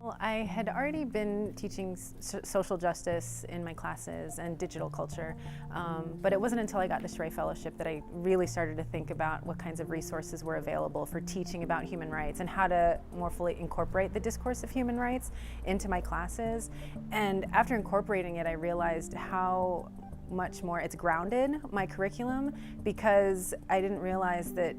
Well, I had already been teaching social justice in my classes and digital culture, but it wasn't until I got the SHREI Fellowship that I really started to think about what kinds of resources were available for teaching about human rights and how to more fully incorporate the discourse of human rights into my classes. And after incorporating it, I realized how much more it's grounded my curriculum, because I didn't realize that,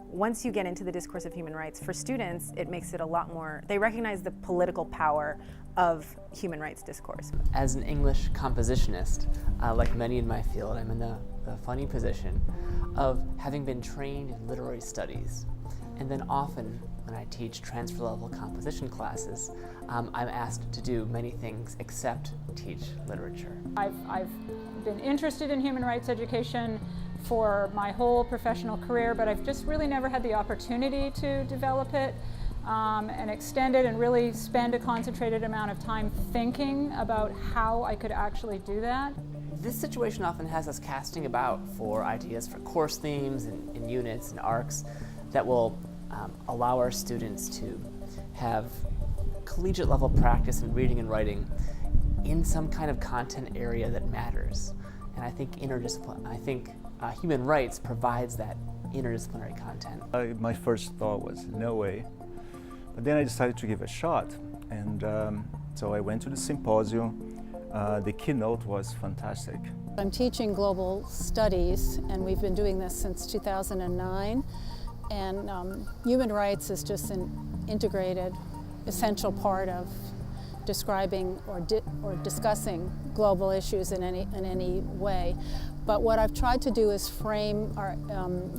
once you get into the discourse of human rights, for students it makes it a lot more, they recognize the political power of human rights discourse. As an English compositionist, like many in my field, I'm in the funny position of having been trained in literary studies, and then often when I teach transfer level composition classes, I'm asked to do many things except teach literature. I've been interested in human rights education for my whole professional career, but I've just really never had the opportunity to develop it and extend it and really spend a concentrated amount of time thinking about how I could actually do that. This situation often has us casting about for ideas for course themes and units and arcs that will allow our students to have collegiate level practice in reading and writing in some kind of content area that matters. And I think human rights provides that interdisciplinary content. My first thought was, no way. But then I decided to give it a shot. And so I went to the symposium. The keynote was fantastic. I'm teaching global studies, and we've been doing this since 2009. And human rights is just an integrated, essential part of describing or discussing global issues in any way. But what I've tried to do is frame our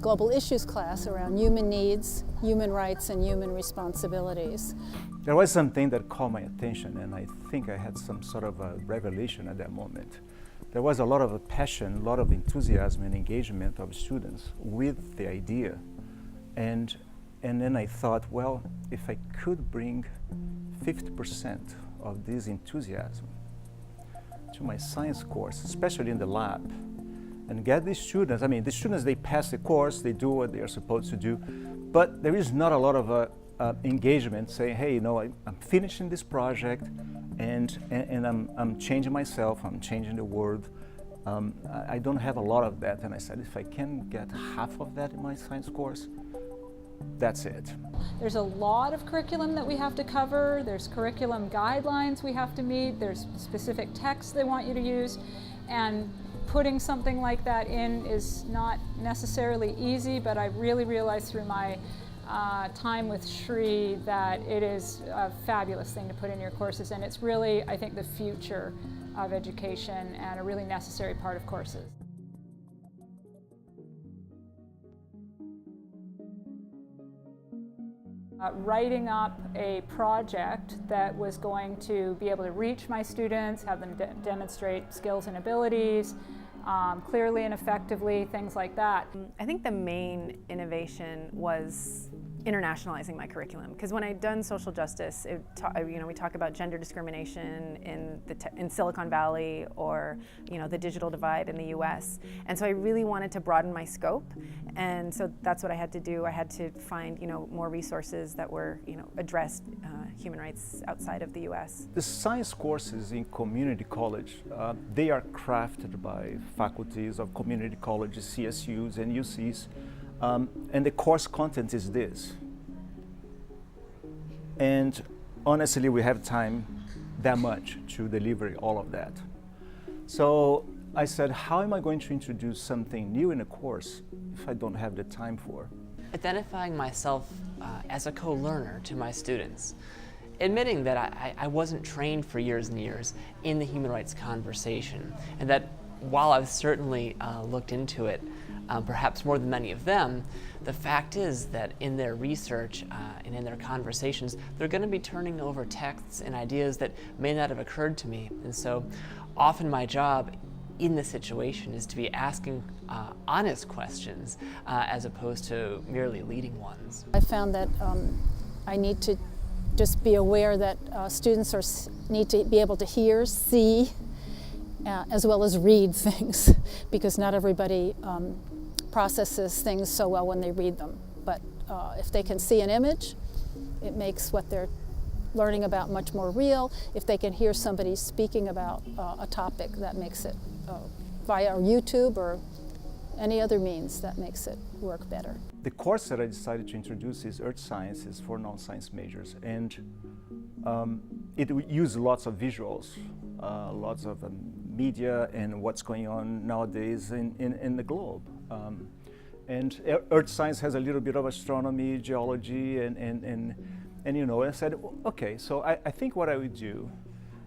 global issues class around human needs, human rights, and human responsibilities. There was something that caught my attention, and I think I had some sort of a revelation at that moment. There was a lot of passion, a lot of enthusiasm and engagement of students with the idea. And then I thought, well, if I could bring 50% of this enthusiasm to my science course, especially in the lab, and get these students, the students, they pass the course, they do what they are supposed to do, but there is not a lot of engagement saying, hey, I'm finishing this project and I'm changing myself, I'm changing the world. I don't have a lot of that, and I said, if I can get half of that in my science course, that's it. There's a lot of curriculum that we have to cover. There's curriculum guidelines we have to meet. There's specific texts they want you to use. And putting something like that in is not necessarily easy, but I really realized through my time with SHREI that it is a fabulous thing to put in your courses. And it's really, I think, the future of education and a really necessary part of courses. Writing up a project that was going to be able to reach my students, have them demonstrate skills and abilities clearly and effectively, things like that. I think the main innovation was internationalizing my curriculum, because when I'd done social justice, we talk about gender discrimination in Silicon Valley, or the digital divide in the U.S. And so I really wanted to broaden my scope, and so that's what I had to do. I had to find more resources that were addressed human rights outside of the U.S. The science courses in community college, they are crafted by faculties of community colleges, CSUs and UCs. And the course content is this. And honestly, we have time that much to deliver all of that. So I said, how am I going to introduce something new in a course if I don't have the time for? Identifying myself as a co-learner to my students. Admitting that I wasn't trained for years and years in the human rights conversation, and that while I've certainly looked into it, perhaps more than many of them, the fact is that in their research and in their conversations, they're going to be turning over texts and ideas that may not have occurred to me. And so often my job in this situation is to be asking honest questions as opposed to merely leading ones. I found that I need to just be aware that students need to be able to hear, see, as well as read things, because not everybody processes things so well when they read them. But if they can see an image, it makes what they're learning about much more real. If they can hear somebody speaking about a topic, that makes it via YouTube or any other means, that makes it work better. The course that I decided to introduce is Earth Sciences for non-science majors, and it uses lots of visuals, lots of media and what's going on nowadays in the globe. And Earth Science has a little bit of astronomy, geology, and you know, I said, okay, so I think what I would do,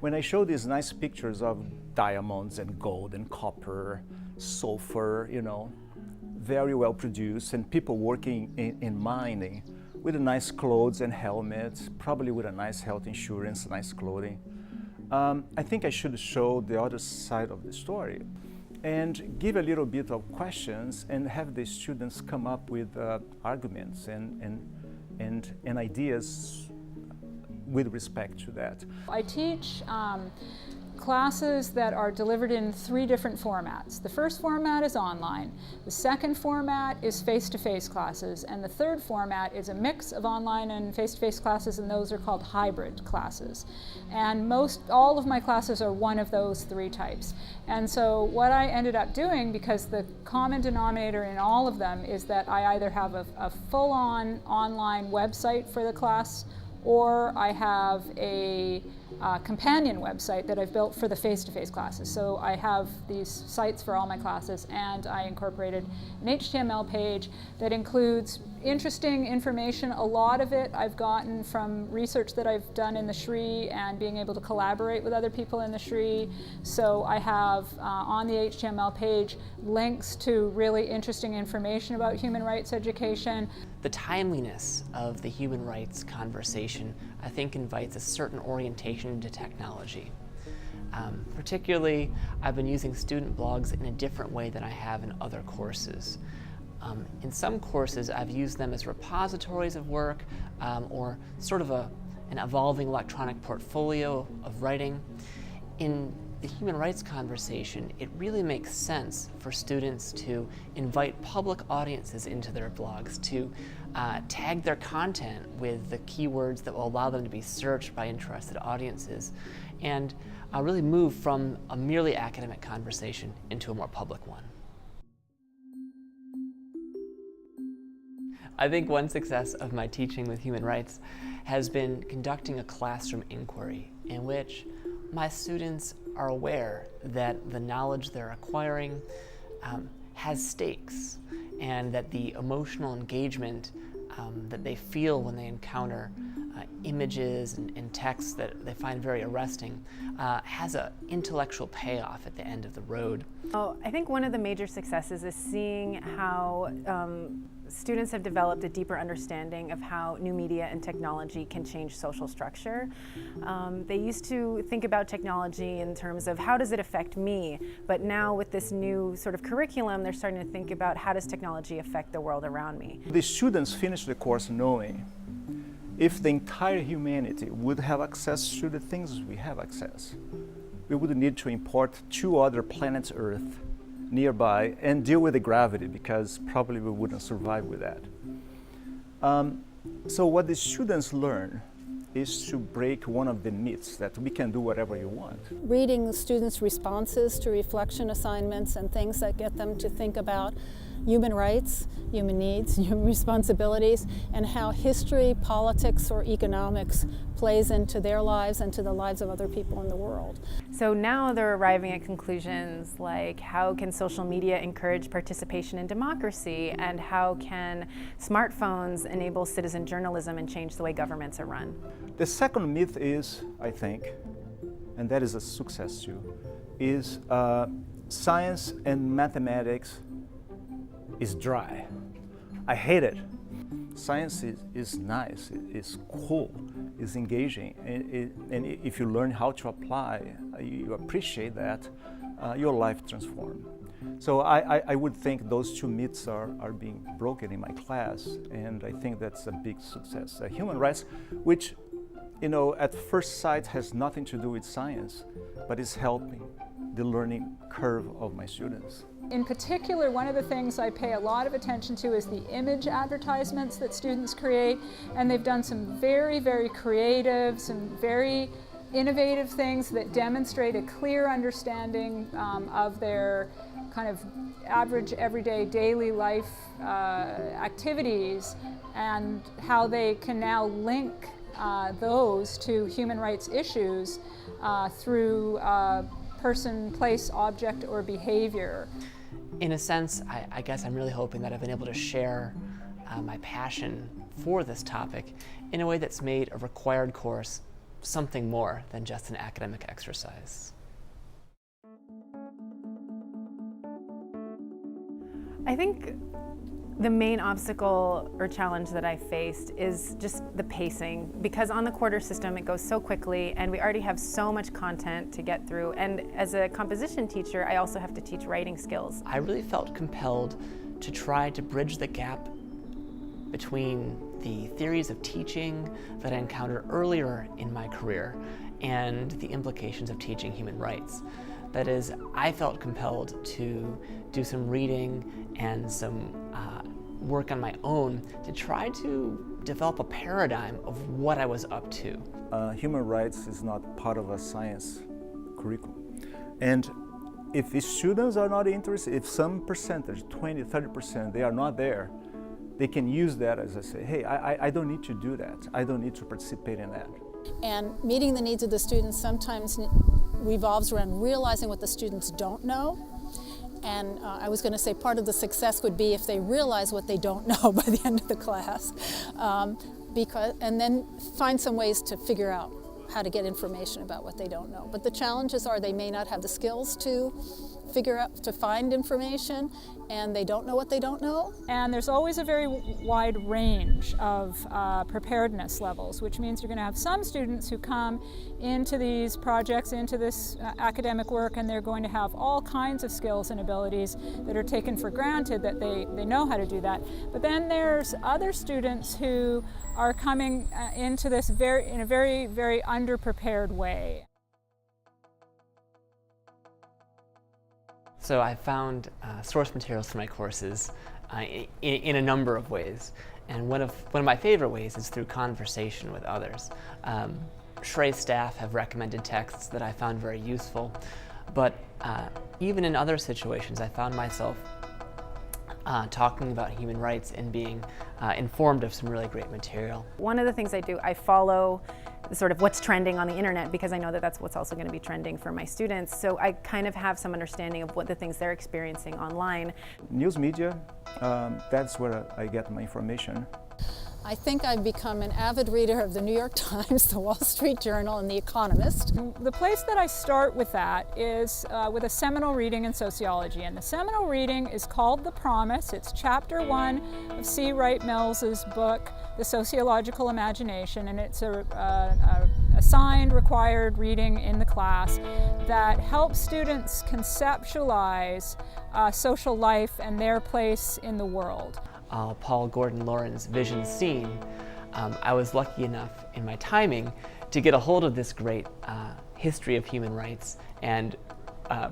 when I show these nice pictures of diamonds and gold and copper, sulfur, you know, very well produced, and people working in mining with nice clothes and helmets, probably with a nice health insurance, nice clothing. I think I should show the other side of the story and give a little bit of questions and have the students come up with arguments and ideas with respect to that. I teach classes that are delivered in 3 different formats. The first format is online, the second format is face-to-face classes, and the third format is a mix of online and face-to-face classes, and those are called hybrid classes. And all of my classes are one of those 3 types. And so what I ended up doing, because the common denominator in all of them is that I either have a full-on online website for the class, or I have a companion website that I've built for the face-to-face classes. So I have these sites for all my classes, and I incorporated an HTML page that includes interesting information. A lot of it I've gotten from research that I've done in the SHREI and being able to collaborate with other people in the SHREI. So I have on the HTML page links to really interesting information about human rights education. The timeliness of the human rights conversation, I think, invites a certain orientation into technology. Particularly, I've been using student blogs in a different way than I have in other courses. In some courses, I've used them as repositories of work or sort of an evolving electronic portfolio of writing. In the human rights conversation, it really makes sense for students to invite public audiences into their blogs, to tag their content with the keywords that will allow them to be searched by interested audiences, and really move from a merely academic conversation into a more public one. I think one success of my teaching with human rights has been conducting a classroom inquiry in which my students are aware that the knowledge they're acquiring has stakes, and that the emotional engagement that they feel when they encounter images and texts that they find very arresting has an intellectual payoff at the end of the road. Oh, I think one of the major successes is seeing how students have developed a deeper understanding of how new media and technology can change social structure. They used to think about technology in terms of how does it affect me, but now with this new sort of curriculum, they're starting to think about how does technology affect the world around me. The students finish the course knowing if the entire humanity would have access to the things we have access, we would need to import 2 other planets Earth nearby and deal with the gravity, because probably we wouldn't survive with that. So what the students learn is to break one of the myths that we can do whatever you want. Reading the students' responses to reflection assignments and things that get them to think about human rights, human needs, human responsibilities, and how history, politics, or economics plays into their lives and to the lives of other people in the world. So now they're arriving at conclusions like how can social media encourage participation in democracy, and how can smartphones enable citizen journalism and change the way governments are run. The second myth is, I think, and that is a success too, is science and mathematics is dry. I hate it. Science is nice, it's cool, it's engaging, and if you learn how to apply, you appreciate that, your life transforms. So I would think those 2 myths are being broken in my class, and I think that's a big success. Human rights, which, you know, at first sight has nothing to do with science, but is helping the learning curve of my students. In particular, one of the things I pay a lot of attention to is the image advertisements that students create, and they've done some very, very creative, some very innovative things that demonstrate a clear understanding of their kind of average, everyday, daily life activities, and how they can now link those to human rights issues through person, place, object, or behavior. In a sense, I guess I'm really hoping that I've been able to share my passion for this topic in a way that's made a required course something more than just an academic exercise. I think the main obstacle or challenge that I faced is just the pacing, because on the quarter system it goes so quickly and we already have so much content to get through, and as a composition teacher I also have to teach writing skills. I really felt compelled to try to bridge the gap between the theories of teaching that I encountered earlier in my career and the implications of teaching human rights. That is, I felt compelled to do some reading and some work on my own to try to develop a paradigm of what I was up to. Human rights is not part of a science curriculum. And if the students are not interested, if some percentage, 20, 30%, they are not there, they can use that as I say, hey, I don't need to do that. I don't need to participate in that. And meeting the needs of the students sometimes revolves around realizing what the students don't know. And I was going to say part of the success would be if they realize what they don't know by the end of the class. And then find some ways to figure out how to get information about what they don't know. But the challenges are they may not have the skills to figure out, to find information, and they don't know what they don't know. And there's always a very wide range of preparedness levels, which means you're going to have some students who come into these projects, into this academic work, and they're going to have all kinds of skills and abilities that are taken for granted that they know how to do that. But then there's other students who are coming into this in a very, very underprepared way. So I found source materials for my courses in a number of ways, and one of my favorite ways is through conversation with others. SHREI staff have recommended texts that I found very useful, but even in other situations I found myself talking about human rights and being informed of some really great material. One of the things I do, I follow sort of what's trending on the internet, because I know that that's what's also going to be trending for my students. So I kind of have some understanding of what the things they're experiencing online. News media, that's where I get my information. I think I've become an avid reader of the New York Times, the Wall Street Journal, and The Economist. The place that I start with that is with a seminal reading in sociology, and the seminal reading is called The Promise. It's chapter 1 of C. Wright Mills's book, The Sociological Imagination, and it's a assigned required reading in the class that helps students conceptualize social life and their place in the world. Paul Gordon Lauren's Vision Seen, I was lucky enough in my timing to get a hold of this great history of human rights and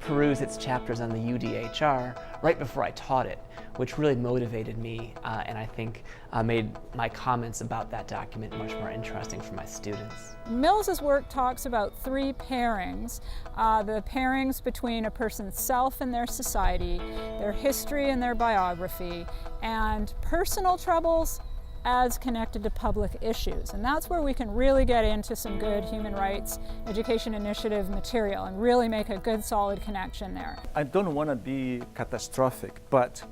peruse its chapters on the UDHR right before I taught it, which really motivated me and I think made my comments about that document much more interesting for my students. Mills's work talks about 3 pairings, the pairings between a person's self and their society, their history and their biography, and personal troubles as connected to public issues. And that's where we can really get into some good human rights education initiative material and really make a good solid connection there. I don't want to be catastrophic, but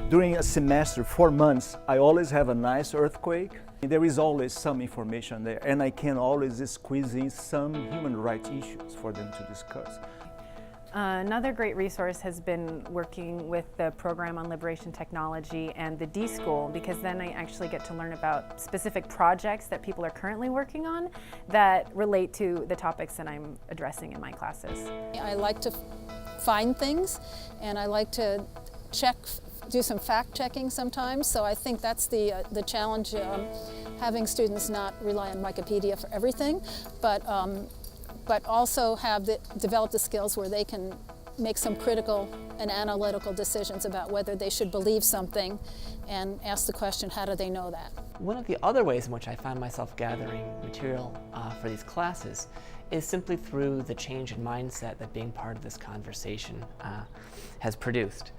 during a semester, 4 months, I always have a nice earthquake. There is always some information there, and I can always squeeze in some human rights issues for them to discuss. Another great resource has been working with the program on liberation technology and the D-School, because then I actually get to learn about specific projects that people are currently working on that relate to the topics that I'm addressing in my classes. I like to find things, and I like to do some fact-checking sometimes, so I think that's the challenge, having students not rely on Wikipedia for everything, but also develop the skills where they can make some critical and analytical decisions about whether they should believe something, and ask the question, how do they know that? One of the other ways in which I find myself gathering material for these classes is simply through the change in mindset that being part of this conversation has produced.